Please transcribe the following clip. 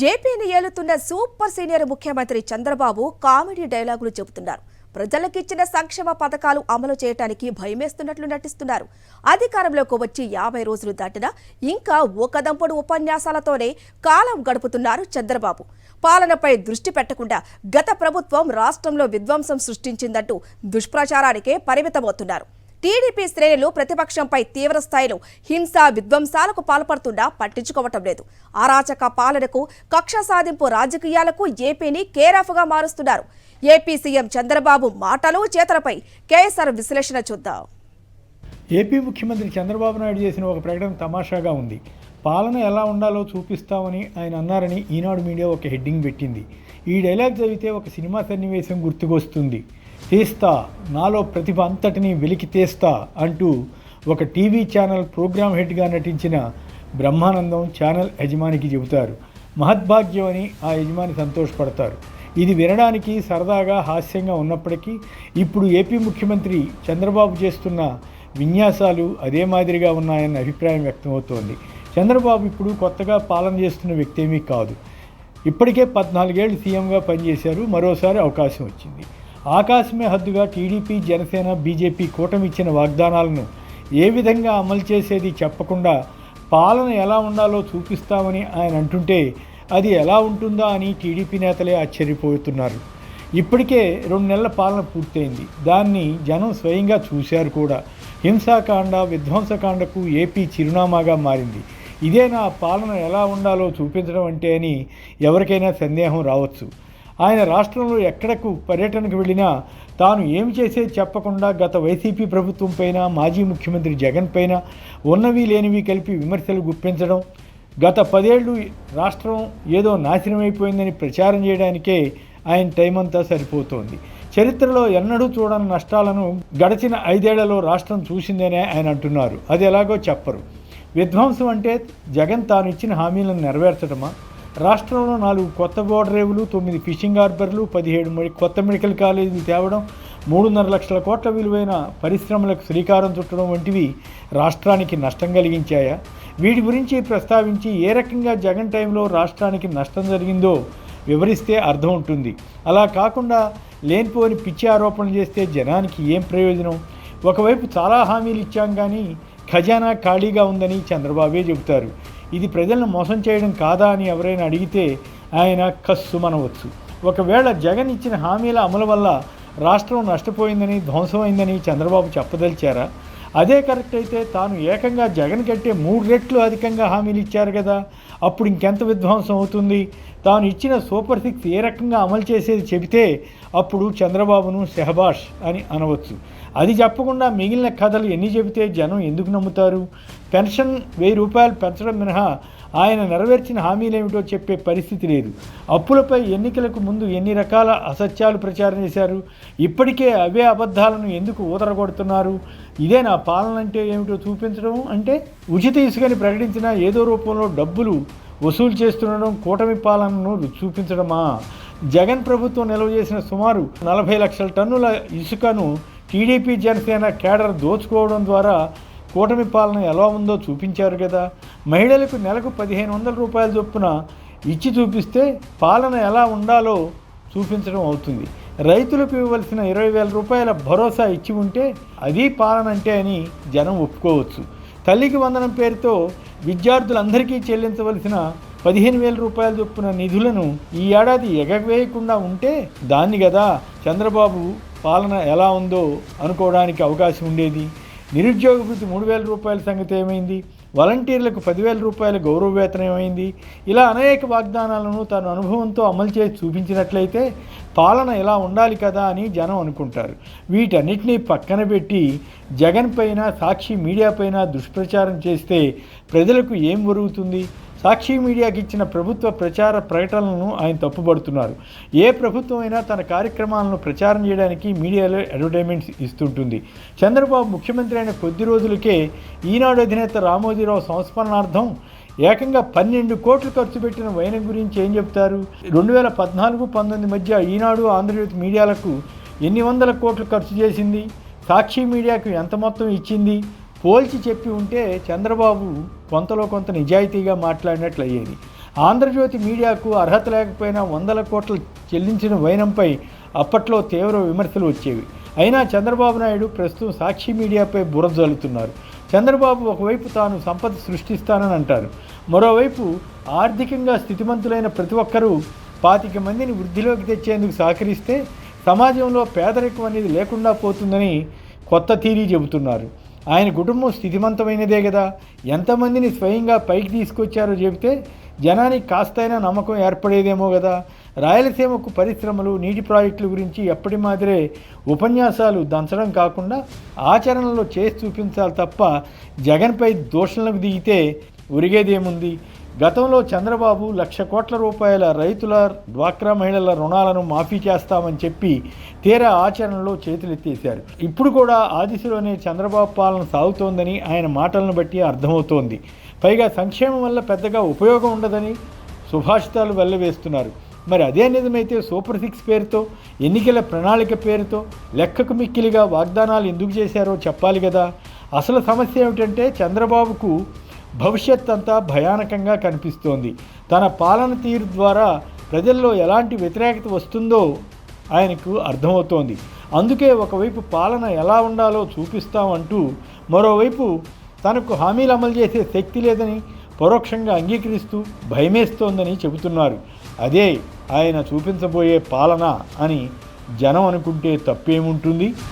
ఏపీని ఏలుతున్న super senior ముఖ్యమంత్రి Chandrababu comedy డైలాగులు చెబుతున్నారు. ప్రజలకిచ్చిన సంక్షేమ పథకాలు అమలు చేయడానికి భయమేస్తున్నట్లు నటిస్తున్నారు. అధికారంలోకి వచ్చి 50 రోజులు దాటినా ఇంకా ఒకదంపుడు ఉపన్యాసాలతోనే కాలం గడుపుతున్నారు చంద్రబాబు. పాలనపై దృష్టి పెట్టకుండా గత ప్రభుత్వం రాష్ట్రంలో విధ్వంసం సృష్టించిందంటూ దుష్ప్రచారానికే పరిమితమవుతున్నారు. టీడీపీ శ్రేణులు ప్రతిపక్షంపై తీవ్ర స్థాయిలో హింసా విధ్వంసాలకు పాల్పడుతున్నా పట్టించుకోవటం లేదు. అరాచక పాలనకు, కక్ష సాధింపు రాజకీయాలకు ఏపీని కేరాఫ్గా మారుస్తున్నారు. ఏపీ సీఎం చంద్రబాబు మాటలు చేతలపై కేఎస్ఆర్ విశ్లేషణ చూద్దాం. ఏపీ ముఖ్యమంత్రి చంద్రబాబు నాయుడు చేసిన ఒక ప్రకటన తమాషాగా ఉంది. పాలన ఎలా ఉండాలో చూపిస్తామని ఆయన అన్నారని ఈనాడు మీడియా ఒక హెడ్డింగ్ పెట్టింది. ఈ డైలాగ్ చదివితే ఒక సినిమా సన్నివేశం గుర్తుకొస్తుంది. తీస్తా, నాలో ప్రతిభ అంతటిని వెలికి తీస్తా అంటూ ఒక టీవీ ఛానల్ ప్రోగ్రామ్ హెడ్గా నటించిన బ్రహ్మానందం ఛానల్ యజమానికి చెబుతారు. మహద్భాగ్యం అని ఆ యజమాని సంతోషపడతారు. ఇది వినడానికి సరదాగా హాస్యంగా ఉన్నప్పటికీ ఇప్పుడు ఏపీ ముఖ్యమంత్రి చంద్రబాబు చేస్తున్న విన్యాసాలు అదే మాదిరిగా ఉన్నాయన్న అభిప్రాయం వ్యక్తమవుతోంది. చంద్రబాబు ఇప్పుడు కొత్తగా పాలన చేస్తున్న వ్యక్తి ఏమీ కాదు. ఇప్పటికే 14 ఏళ్ళు సీఎంగా పనిచేశారు. మరోసారి అవకాశం వచ్చింది. ఆకాశమే హద్దుగా టీడీపీ, జనసేన, బీజేపీ కూటమి ఇచ్చిన వాగ్దానాలను ఏ విధంగా అమలు చేసేది చెప్పకుండా పాలన ఎలా ఉండాలో చూపిస్తామని ఆయన అంటుంటే అది ఎలా ఉంటుందా అని టీడీపీ నేతలే ఆశ్చర్యపోతున్నారు. ఇప్పటికే 2 నెలల పాలన పూర్తయింది. దాన్ని జనం స్వయంగా చూశారు కూడా. హింసాకాండ, విధ్వంసకాండకు ఏపీ చిరునామాగా మారింది. ఇదే నా పాలన ఎలా ఉండాలో చూపించడం అంటే అని ఎవరికైనా సందేహం రావచ్చు. ఆయన రాష్ట్రంలో ఎక్కడకు పర్యటనకు వెళ్ళినా తాను ఏమి చేసేది చెప్పకుండా గత వైసీపీ ప్రభుత్వం పైన, మాజీ ముఖ్యమంత్రి జగన్ పైన ఉన్నవి లేనివి కలిపి విమర్శలు గుప్పించడం, గత 10 ఏళ్ళు రాష్ట్రం ఏదో నాశనమైపోయిందని ప్రచారం చేయడానికే ఆయన టైం అంతా సరిపోతోంది. చరిత్రలో ఎన్నడూ చూడని నష్టాలను గడిచిన 5 ఏళ్లలో రాష్ట్రం చూసిందనే ఆయన అంటున్నారు. అది ఎలాగో చెప్పరు. విధ్వంసం అంటే జగన్ తాను ఇచ్చిన హామీలను నెరవేర్చడమా? రాష్ట్రంలో 4 కొత్త ఓడరేవులు, 9 ఫిషింగ్ హార్బర్లు, 17 కొత్త మెడికల్ కాలేజీలు తేవడం, 3.5 లక్షల కోట్ల విలువైన పరిశ్రమలకు శ్రీకారం చుట్టడం వంటివి రాష్ట్రానికి నష్టం కలిగించాయా? వీటి గురించి ప్రస్తావించి ఏ రకంగా జగన్ టైంలో రాష్ట్రానికి నష్టం జరిగిందో వివరిస్తే అర్థం ఉంటుంది. అలా కాకుండా లేనిపోని పిచ్చి ఆరోపణలు చేస్తే జనానికి ఏం ప్రయోజనం? ఒకవైపు చాలా హామీలు ఇచ్చాం కానీ ఖజానా ఖాళీగా ఉందని చంద్రబాబే చెబుతారు. ఇది ప్రజలను మోసం చేయడం కాదా అని ఎవరైనా అడిగితే ఆయన కస్సుమనవచ్చు. ఒకవేళ జగన్ ఇచ్చిన హామీల అమలు వల్ల రాష్ట్రం నష్టపోయిందని, ధ్వంసమైందని చంద్రబాబు చెప్పదలిచారా? అదే కరెక్ట్ అయితే తాను ఏకంగా జగన్ కంటే 3 రెట్లు అధికంగా హామీలు ఇచ్చారు కదా, అప్పుడు ఇంకెంత విధ్వంసం అవుతుంది? తాను ఇచ్చిన సూపర్ 6 ఏ రకంగా అమలు చేసేది చెబితే అప్పుడు చంద్రబాబును షహబాష్ అని అనవచ్చు. అది చెప్పకుండా మిగిలిన కథలు ఎన్ని చెబితే జనం ఎందుకు నమ్ముతారు? పెన్షన్ 1000 రూపాయలు పెంచడం మినహా ఆయన నెరవేర్చిన హామీలేమిటో చెప్పే పరిస్థితి లేదు. అప్పులపై ఎన్నికలకు ముందు ఎన్ని రకాల అసత్యాలు ప్రచారం చేశారు. ఇప్పటికే అవే అబద్ధాలను ఎందుకు ఊదరగొడుతున్నారు? ఇదే నా పాలన అంటే ఏమిటో చూపించడం అంటే? ఉచిత ఇసుకని ప్రకటించినా ఏదో రూపంలో డబ్బులు వసూలు చేస్తుండడం కూటమి పాలనను చూపించడమా? జగన్ ప్రభుత్వం నిల్వ చేసిన సుమారు 40 లక్షల టన్నుల ఇసుకను టీడీపీ, జనసేన కేడర్ దోచుకోవడం ద్వారా కూటమి పాలన ఎలా ఉందో చూపించారు కదా. మహిళలకు నెలకు 1500 రూపాయల చొప్పున ఇచ్చి చూపిస్తే పాలన ఎలా ఉండాలో చూపించడం అవుతుంది. రైతులకు ఇవ్వవలసిన 20,000 రూపాయల భరోసా ఇచ్చి ఉంటే అది పాలన అంటే అని జనం ఒప్పుకోవచ్చు. తల్లికి వందనం పేరుతో విద్యార్థులందరికీ చెల్లించవలసిన 15,000 రూపాయల చొప్పున నిధులను ఈ ఏడాది ఎగవేయకుండా ఉంటే దాన్ని కదా చంద్రబాబు పాలన ఎలా ఉందో అనుకోవడానికి అవకాశం ఉండేది. నిరుద్యోగ భృతి 3,000 రూపాయల సంగతి ఏమైంది? వాలంటీర్లకు 10,000 రూపాయల గౌరవ వేతనం ఏమైంది? ఇలా అనేక వాగ్దానాలను తన అనుభవంతో అమలు చేసి చూపించినట్లయితే పాలన ఎలా ఉండాలి కదా అని జనం అనుకుంటారు. వీటన్నిటినీ పక్కన పెట్టి జగన్ పైన, సాక్షి మీడియా పైన దుష్ప్రచారం చేస్తే ప్రజలకు ఏం ఒరుగుతుంది? సాక్షి మీడియాకి ఇచ్చిన ప్రభుత్వ ప్రచార ప్రకటనలను ఆయన తప్పుపడుతున్నారు. ఏ ప్రభుత్వం అయినా తన కార్యక్రమాలను ప్రచారం చేయడానికి మీడియాలో అడ్వర్టైజ్మెంట్స్ ఇస్తుంటుంది. చంద్రబాబు ముఖ్యమంత్రి అయిన కొద్ది రోజులకే ఈనాడు అధినేత రామోజీరావు సంస్మరణార్థం ఏకంగా 12 కోట్లు ఖర్చు పెట్టిన వైనం గురించి ఏం చెప్తారు? 2014-19 మధ్య ఈనాడు, ఆంధ్రజ్యోతి మీడియాలకు ఎన్ని వందల కోట్లు ఖర్చు చేసింది? సాక్షి మీడియాకు ఎంత మొత్తం ఇచ్చింది? పోల్చి చెప్పి ఉంటే చంద్రబాబు కొంతలో కొంత నిజాయితీగా మాట్లాడినట్లు అయ్యేది. ఆంధ్రజ్యోతి మీడియాకు అర్హత లేకపోయినా 100 కోట్లు చెల్లించిన వైనంపై అప్పట్లో తీవ్ర విమర్శలు వచ్చేవి. అయినా చంద్రబాబు నాయుడు ప్రస్తుతం సాక్షి మీడియాపై బురద జల్లుతున్నారు. చంద్రబాబు ఒకవైపు తాను సంపద సృష్టిస్తానని అంటారు, మరోవైపు ఆర్థికంగా స్థితిమంతులైన ప్రతి ఒక్కరూ 25 మందిని వృద్ధిలోకి తెచ్చేందుకు సహకరిస్తే సమాజంలో పేదరికం అనేది లేకుండా పోతుందని కొత్త థీరీ చెబుతున్నారు. ఆయన కుటుంబం స్థితిమంతమైనదే కదా, ఎంతమందిని స్వయంగా పైకి తీసుకొచ్చారో చెబితే జనానికి కాస్తైనా నమ్మకం ఏర్పడేదేమో కదా. రాయలసీమకు పరిశ్రమలు, నీటి ప్రాజెక్టుల గురించి ఎప్పటి మాదిరే ఉపన్యాసాలు దంచడం కాకుండా ఆచరణలో చేసి చూపించాలి తప్ప జగన్పై దూషణలకు దిగితే ఒరిగేదేముంది. గతంలో చంద్రబాబు 1,00,000 కోట్ల రూపాయల రైతుల, డ్వాక్రా మహిళల రుణాలను మాఫీ చేస్తామని చెప్పి తీరా ఆచరణలో చేతులెత్తేశారు. ఇప్పుడు కూడా ఆ దిశలోనే చంద్రబాబు పాలన సాగుతోందని ఆయన మాటలను బట్టి అర్థమవుతోంది. పైగా సంక్షేమం వల్ల పెద్దగా ఉపయోగం ఉండదని సుభాషితాలు వెల్లవేస్తున్నారు. మరి అదే నిజమైతే సూపర్ 6 పేరుతో, ఎన్నికల ప్రణాళిక పేరుతో లెక్కకు మిక్కిలిగా వాగ్దానాలు ఎందుకు చేశారో చెప్పాలి కదా. అసలు సమస్య ఏమిటంటే చంద్రబాబుకు భవిష్యత్ అంతా భయానకంగా కనిపిస్తోంది. తన పాలన తీరు ద్వారా ప్రజల్లో ఎలాంటి వ్యతిరేకత వస్తుందో ఆయనకు అర్థమవుతోంది. అందుకే ఒకవైపు పాలన ఎలా ఉండాలో చూపిస్తామంటూ మరోవైపు తనకు హామీలు అమలు చేసే శక్తి లేదని పరోక్షంగా అంగీకరిస్తూ భయమేస్తోందని చెబుతున్నారు. అదే ఆయన చూపించబోయే పాలన అని జనం అనుకుంటే తప్పేముంటుంది.